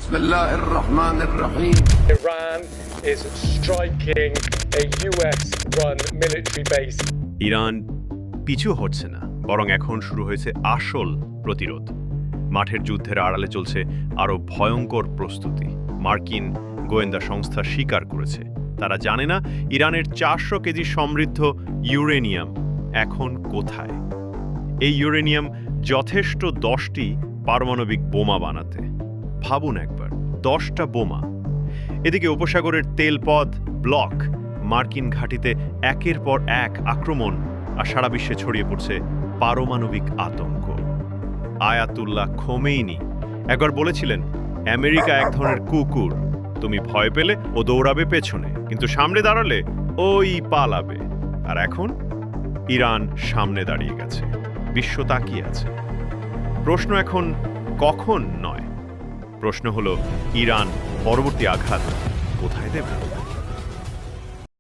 بسم الله الرحمن الرحيم. Iran is striking a US-run military base. Iran পিছু হচ্ছে না, বরং এখন শুরু হয়েছে আসল প্রতিরোধ। মাঠের যুদ্ধের আড়ালে চলছে আরও ভয়ঙ্কর প্রস্তুতি। মার্কিন গোয়েন্দা সংস্থা স্বীকার করেছে তারা জানে না ইরানের 400 কেজি সমৃদ্ধ ইউরেনিয়াম এখন কোথায়। এই ইউরেনিয়াম যথেষ্ট 10টি পারমাণবিক বোমা বানাতে। ভাবুন একবার, 10টা বোমা। এদিকে উপসাগরের তেলপথ ব্লক, মার্কিন ঘাঁটিতে একের পর এক আক্রমণ, আর সারা বিশ্বে ছড়িয়ে পড়ছে পারমাণবিক আতঙ্ক। আয়াতুল্লাহ খোমেইনি একবার বলেছিলেন, আমেরিকা এক ধরনের কুকুর, তুমি ভয় পেলে ও দৌড়াবে পেছনে, কিন্তু সামনে দাঁড়ালে ওই পালাবে। আর এখন ইরান সামনে দাঁড়িয়ে গেছে, বিশ্ব তাকিয়ে আছে। প্রশ্ন এখন কখন নয়, প্রশ্ন হলো ইরান পরবর্তী আঘাত কোথায় দেবে।